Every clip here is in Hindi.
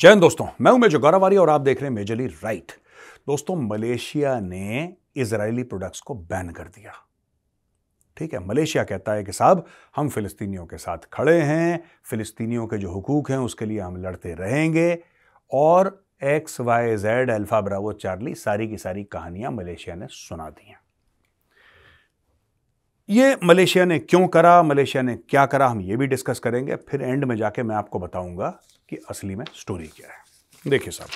जय हिंद दोस्तों, मैं हूं मेजर गौरवारी और आप देख रहे हैं मेजरली राइट। दोस्तों, मलेशिया ने इजरायली प्रोडक्ट्स को बैन कर दिया। ठीक है, मलेशिया कहता है कि साहब हम फिलिस्तीनियों के साथ खड़े हैं, फिलिस्तीनियों के जो हुकूक हैं उसके लिए हम लड़ते रहेंगे और XYZ अल्फा ब्रावो चार्ली सारी की सारी कहानियां मलेशिया ने सुना दी हैं। ये मलेशिया ने क्यों करा, मलेशिया ने क्या करा, हम ये भी डिस्कस करेंगे। फिर एंड में जाके मैं आपको बताऊंगा कि असली में स्टोरी क्या है। देखिए साहब,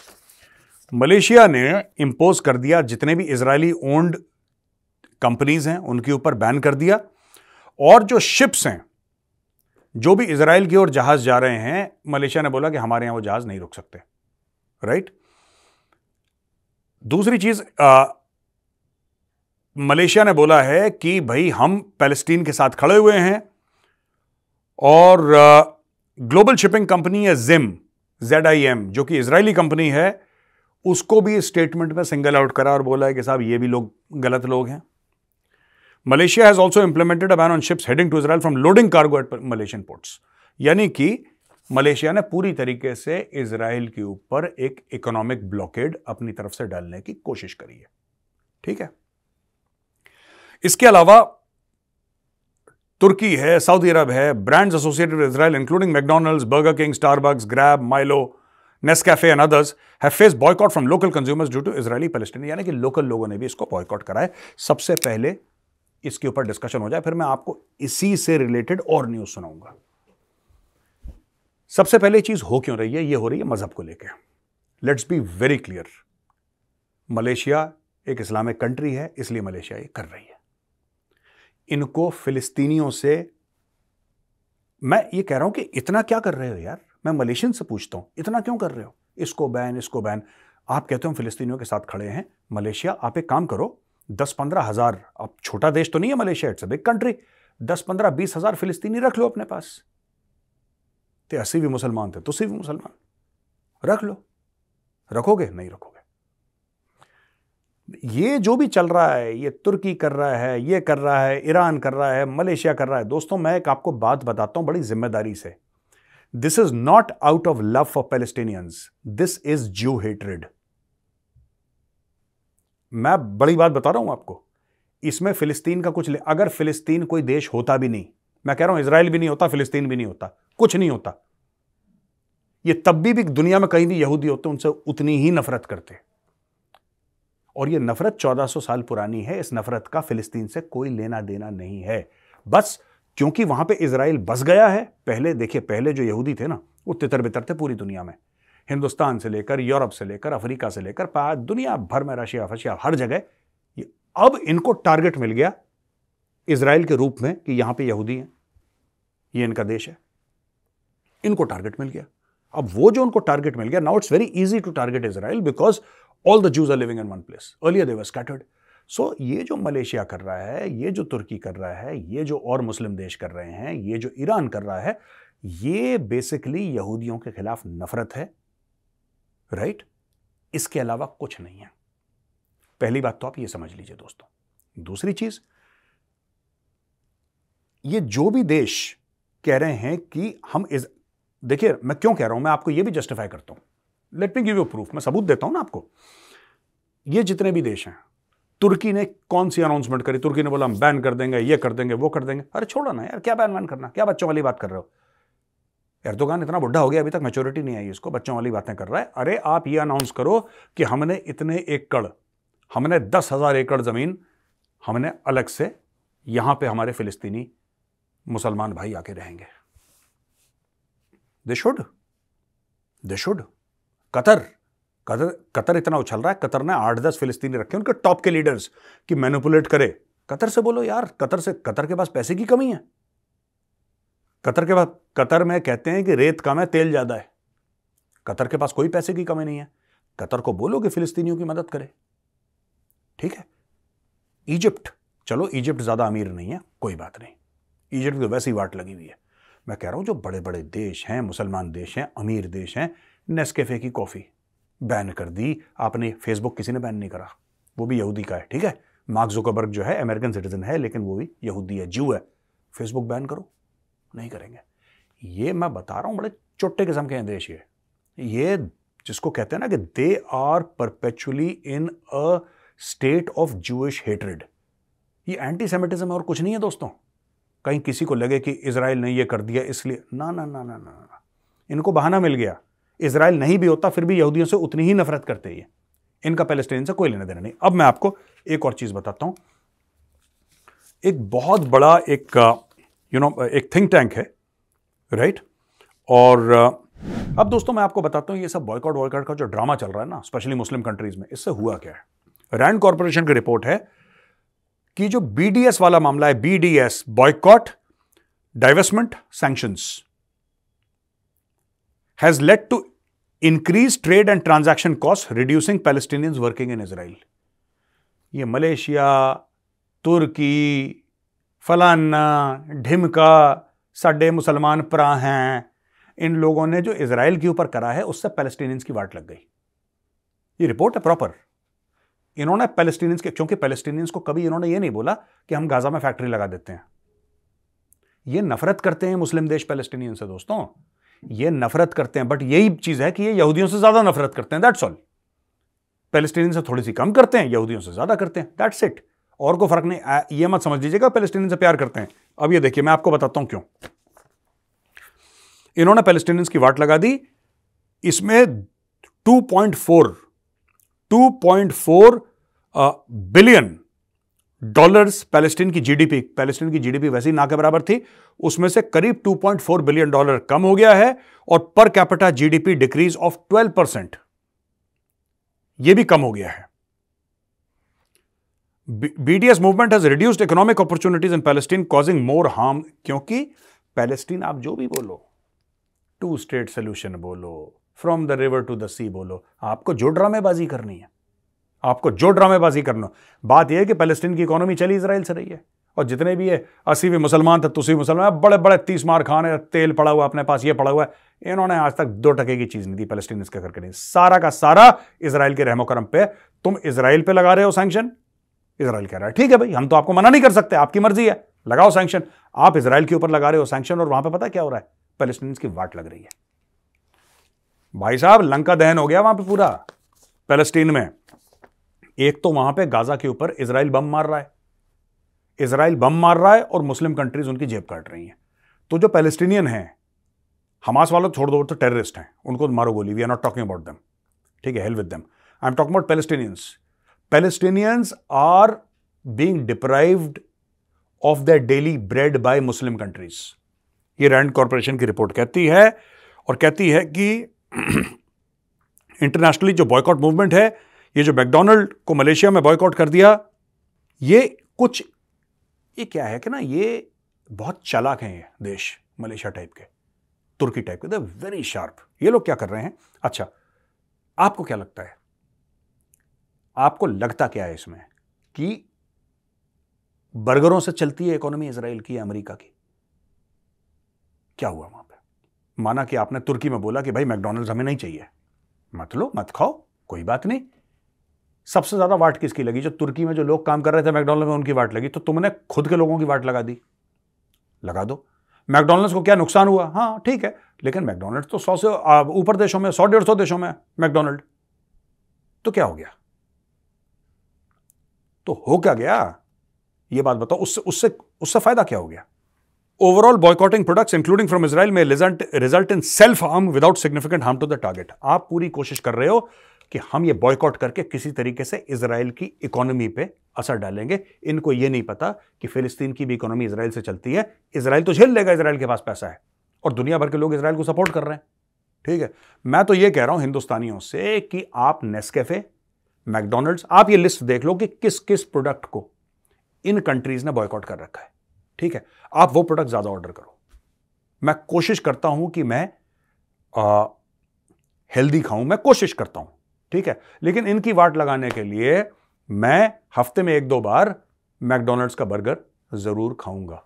मलेशिया ने इंपोज कर दिया, जितने भी इजरायली ओन्ड कंपनीज हैं उनके ऊपर बैन कर दिया, और जो शिप्स हैं, जो भी इजराइल की ओर जहाज जा रहे हैं, मलेशिया ने बोला कि हमारे यहां वो जहाज नहीं रुक सकते। राइट। दूसरी चीज, मलेशिया ने बोला है कि भाई हम पैलेस्टीन के साथ खड़े हुए हैं, और ग्लोबल शिपिंग कंपनी है ZIM, जो कि इजरायली कंपनी है, उसको भी स्टेटमेंट में सिंगल आउट करा और बोला है कि साहब ये भी लोग गलत लोग हैं। Malaysia has also implemented a ban on ships heading to Israel from loading cargo at Malaysian ports. यानी कि मलेशिया ने पूरी तरीके से इजराइल के ऊपर एक इकोनॉमिक ब्लॉकेड अपनी तरफ से डालने की कोशिश करी है। ठीक है। इसके अलावा तुर्की है, सऊदी अरब है, brands associated with Israel including McDonald's, Burger King, Starbucks, Grab, Milo, Nescafe and others have faced boycott from local consumers due to Israeli Palestine. यानी कि लोकल लोगों ने भी इसको बॉयकॉट करा है। सबसे पहले इसके ऊपर डिस्कशन हो जाए, फिर मैं आपको इसी से रिलेटेड और न्यूज सुनाऊंगा। सबसे पहले चीज हो क्यों रही है, ये हो रही है मजहब को लेकर। Let's be very clear, Malaysia एक इस्लामिक कंट्री है, इसलिए मलेशिया ये कर रही है। इनको फिलिस्तीनियों से, मैं ये कह रहा हूं कि इतना क्या कर रहे हो यार, मैं मलेशियन से पूछता हूं इतना क्यों कर रहे हो, इसको बैन, इसको बैन। आप कहते हो हम फिलिस्तीनियों के साथ खड़े हैं। मलेशिया, आप एक काम करो, 10-15 हजार, अब छोटा देश तो नहीं है Malaysia, it's a big country, 10-15-20 हजार फिलिस्तीनी रख लो अपने पास। तो 80 भी मुसलमान थे, तुसी भी मुसलमान, रख लो। रखोगे? नहीं रखोगे। ये जो भी चल रहा है, ये तुर्की कर रहा है, ये कर रहा है, ईरान कर रहा है, मलेशिया कर रहा है। दोस्तों, मैं एक आपको बात बताता हूं बड़ी जिम्मेदारी से। This is not out of love for Palestinians, this is ज्यू हेट्रेड। मैं बड़ी बात बता रहा हूं आपको। इसमें फिलिस्तीन का कुछ अगर फिलिस्तीन कोई देश होता भी नहीं, मैं कह रहा हूं इजराइल भी नहीं होता, फिलिस्तीन भी नहीं होता, कुछ नहीं होता, ये तब भी दुनिया में कहीं भी यहूदी होते उनसे उतनी ही नफरत करते। और ये नफरत 1400 साल पुरानी है। इस नफरत का फिलिस्तीन से कोई लेना देना नहीं है। बस क्योंकि वहां पे इजराइल बस गया है। पहले देखिए, पहले जो यहूदी थे ना, वो तितर बितर थे पूरी दुनिया में, हिंदुस्तान से लेकर, यूरोप से लेकर, अफ्रीका से लेकर, दुनिया भर में, रशिया फशिया हर जगह। अब इनको टारगेट मिल गया इजराइल के रूप में कि यहां पे यहूदी हैं, ये इनका देश है, इनको टारगेट मिल गया। अब वो जो उनको टारगेट मिल गया, now it's very easy to target Israel because all the Jews are living in one place. Earlier they were scattered. So ये जो मलेशिया कर रहा है, ये जो तुर्की कर रहा है, ये जो और मुस्लिम देश कर रहे हैं, ये जो ईरान कर रहा है, ये बेसिकली यहूदियों के खिलाफ नफरत है। राइट? इसके अलावा कुछ नहीं है। पहली बात तो आप ये समझ लीजिए दोस्तों। दूसरी चीज, ये जो भी देश कह रहे हैं कि हम देखिए, मैं क्यों कह रहा हूं, मैं आपको ये भी जस्टिफाई करता हूं। Let me give you proof, मैं सबूत देता हूं ना आपको। ये जितने भी देश हैं, तुर्की ने कौन सी अनाउंसमेंट करी? तुर्की ने बोला हम बैन कर देंगे, ये कर देंगे, वो कर देंगे। अरे छोड़ो ना यार, क्या बैन करना, क्या बच्चों वाली बात कर रहे हो? एर्दोगान इतना बुढ़ा हो गया, अभी तक मैच्योरिटी नहीं आई, इसको बच्चों वाली बातें कर रहा है। अरे आप ये अनाउंस करो कि हमने इतने एकड़, हमने 10,000 एकड़ जमीन हमने अलग से, यहां पे हमारे फिलिस्तीनी मुसलमान भाई आके रहेंगे। They should. कतर इतना उछल रहा है, कतर ने 8-10 फिलिस्तीनी रखे उनके टॉप के लीडर्स कि मैनिपुलेट करे। कतर से बोलो यार, कतर के पास पैसे की कमी है। कतर में कहते हैं कि रेत कम है, तेल ज्यादा है। कतर के पास कोई पैसे की कमी नहीं है। कतर को बोलो कि फिलिस्तीनियों की मदद करे। ठीक है। इजिप्ट, चलो इजिप्ट ज्यादा अमीर नहीं है, कोई बात नहीं, इजिप्ट की वैसी वाट लगी हुई है। मैं कह रहा हूं जो बड़े बड़े देश हैं, मुसलमान देश हैं, अमीर देश हैं, नेस्कैफे की कॉफी बैन कर दी आपने। फेसबुक किसी ने बैन नहीं करा, वो भी यहूदी का है। ठीक है। मार्क जुकरबर्ग जो है अमेरिकन सिटीजन है, लेकिन वो भी यहूदी है, ज्यू है। फेसबुक बैन करो, नहीं करेंगे। ये मैं बता रहा हूं, बड़े छोटे किस्म के हैं देश ये। ये जिसको कहते हैं ना कि they are perpetually in a state of Jewish hatred, ये एंटीसेमिटिज्म है और कुछ नहीं है दोस्तों। कहीं किसी को लगे कि इजराइल ने ये कर दिया इसलिए, ना ना ना ना ना, इनको बहाना मिल गया। इजराइल नहीं भी होता फिर भी यहूदियों से उतनी ही नफरत करते हैं, इनका पैलेस्टीन से कोई लेना देना नहीं। अब मैं आपको एक और चीज बताता हूं। एक बहुत बड़ा एक एक थिंक टैंक है, राइट? और अब दोस्तों मैं आपको बताता हूं ये सब बॉयकॉट का जो ड्रामा चल रहा है ना, स्पेशली मुस्लिम कंट्रीज में, इससे हुआ क्या है। रैंड कॉर्पोरेशन की रिपोर्ट है कि जो बीडीएस वाला मामला है, BDS, boycott divestment sanctions, has led to increase trade and transaction cost, reducing Palestinians working in Israel. ये मलेशिया, तुर्की, फलाना ढिमका, साडे मुसलमान भरा हैं, इन लोगों ने जो इजराइल के ऊपर करा है उससे पैलेस्टीनियंस की वाट लग गई। ये रिपोर्ट है प्रॉपर। इन्होंने पैलेस्टीनियंस के, क्योंकि पैलेस्टीनियंस को कभी इन्होंने ये नहीं बोला कि हम गाजा में फैक्ट्री लगा देते हैं। ये नफरत करते हैं मुस्लिम देश पैलेस्टीनियन से दोस्तों, ये नफरत करते हैं। बट यही चीज है कि ये यहूदियों से ज्यादा नफरत करते हैं, दैट्स ऑल। पैलेस्टीनियन से थोड़ी सी कम करते हैं, यहूदियों से ज्यादा करते हैं, दैट्स इट। और को फर्क नहीं। ये मत समझ लीजिएगा पैलेस्टीनियन से प्यार करते हैं। अब ये देखिए मैं आपको बताता हूं क्यों इन्होंने पैलेस्टीनियंस की वाट लगा दी। इसमें 2.4 बिलियन डॉलर्स पैलेस्टीन की जीडीपी वैसे ही ना के बराबर थी, उसमें से करीब 2.4 बिलियन डॉलर कम हो गया है। और per capita GDP decrease of 12%, यह भी कम हो गया है। BDS movement has reduced economic opportunities in Palestine, causing more harm. क्योंकि पैलेस्टीन, आप जो भी बोलो, 2 स्टेट सोल्यूशन बोलो, from the river to the sea बोलो, आपको जो ड्रामेबाजी करनी है, आपको जो ड्रामेबाजी करना, बात यह है कि पैलेस्टीन की इकोनॉमी चली इजराइल से रही है। और जितने भी है 80 भी मुसलमान थे, तुसी मुसलमान, बड़े बड़े 30 मार खाने, तेल पड़ा हुआ अपने पास, ये पड़ा हुआ है। इन्होंने आज तक 2 टके की चीज नहीं दी पैलेस्टीन के करके नहीं। सारा का सारा इजराइल के रहमो करम पे। तुम इजराइल पे लगा रहे हो सैंक्शन, इजराइल कह रहा है ठीक है भाई, हम तो आपको मना नहीं कर सकते, आपकी मर्जी है, लगाओ सैंक्शन। आप इजराइल के ऊपर लगा रहे हो सैंक्शन, और वहां पे पता क्या हो रहा है, पैलेस्टीनियंस की वाट लग रही है। भाई साहब लंका दहन हो गया वहां पे पूरा पैलेस्टीन में। एक तो वहां पे गाजा के ऊपर इजराइल बम मार रहा है, और मुस्लिम कंट्रीज उनकी जेब काट रही हैं। तो जो पैलेस्टीनियन हैं, हमास वालों छोड़ दो, तो टेररिस्ट हैं, उनको मारो गोली, we are not talking about them, ठीक है, hell with them. I am talking about Palestinians are being deprived of their daily bread by Muslim countries. ये रैंड कॉर्पोरेशन की रिपोर्ट कहती है, और कहती है कि इंटरनेशनली जो बॉयकॉट मूवमेंट है, ये जो मैकडॉनल्ड को मलेशिया में बॉयकॉट कर दिया, ये क्या है कि ना, ये बहुत चालाक हैं ये देश, मलेशिया टाइप के, तुर्की टाइप के, दे वेरी शार्प। ये लोग क्या कर रहे हैं? अच्छा, आपको क्या लगता है, आपको लगता क्या है इसमें कि बर्गरों से चलती है इकोनॉमी इजराइल की या अमेरिका की? क्या हुआ वहां पे? माना कि आपने तुर्की में बोला कि भाई मैकडॉनल्ड्स हमें नहीं चाहिए, मत लो, मत खाओ, कोई बात नहीं। सबसे ज्यादा वाट किसकी लगी? जो तुर्की में जो लोग काम कर रहे थे मैकडॉनल्ड्स में, उनकी वाट लगी। तो तुमने खुद के लोगों की वाट लगा दी, लगा दो। मैकडॉनल्ड्स को क्या नुकसान हुआ? हाँ ठीक है, लेकिन मैकडॉनल्ड्स तो 100 से ऊपर देशों में, 100-150 देशों में मैकडॉनल्ड। तो क्या हो गया? तो हो क्या गया, ये बात बताओ। उससे फायदा क्या हो गया? Overall boycotting products including from Israel में result in self harm without significant harm to the target. आप पूरी कोशिश कर रहे हो कि हम ये बॉयकॉट करके किसी तरीके से इजराइल की इकोनॉमी पे असर डालेंगे। इनको ये नहीं पता कि फिलिस्तीन की भी इकोनॉमी इजराइल से चलती है। इजराइल तो झेल लेगा, इजराइल के पास पैसा है, और दुनिया भर के लोग इजराइल को सपोर्ट कर रहे हैं, ठीक है। मैं तो ये कह रहा हूं हिंदुस्तानियों से कि आप नेस्कैफे, मैकडॉनल्ड्स, आप ये लिस्ट देख लो कि किस किस प्रोडक्ट को इन कंट्रीज ने बॉयकॉट कर रखा है, ठीक है। आप वो प्रोडक्ट ज्यादा ऑर्डर करो। मैं कोशिश करता हूं कि मैं हेल्दी खाऊं, मैं कोशिश करता हूं, ठीक है। लेकिन इनकी वाट लगाने के लिए मैं हफ्ते में 1-2 बार मैकडॉनल्ड्स का बर्गर जरूर खाऊंगा,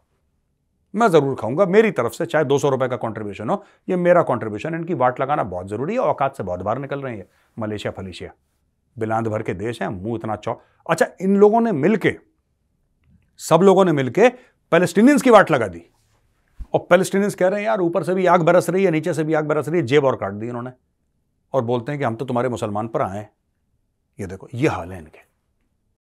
मैं जरूर खाऊंगा। मेरी तरफ से चाहे 200 रुपए का कंट्रीब्यूशन हो, ये मेरा कंट्रीब्यूशन। इनकी वाट लगाना बहुत जरूरी है। औकात से बहुत बाहर निकल रहे हैं। मलेशिया फलेशिया बिलांद भर के देश हैं, मुंह इतना अच्छा, इन लोगों ने मिलके, सब लोगों ने मिलके पैलेस्टीनियंस की वाट लगा दी। और पैलेस्टीनियंस कह रहे हैं यार ऊपर से भी आग बरस रही है, नीचे से भी आग बरस रही है, जेब और काट दी इन्होंने। और बोलते हैं कि हम तो तुम्हारे मुसलमान पर आए हैं। ये देखो, ये हाल है इनके।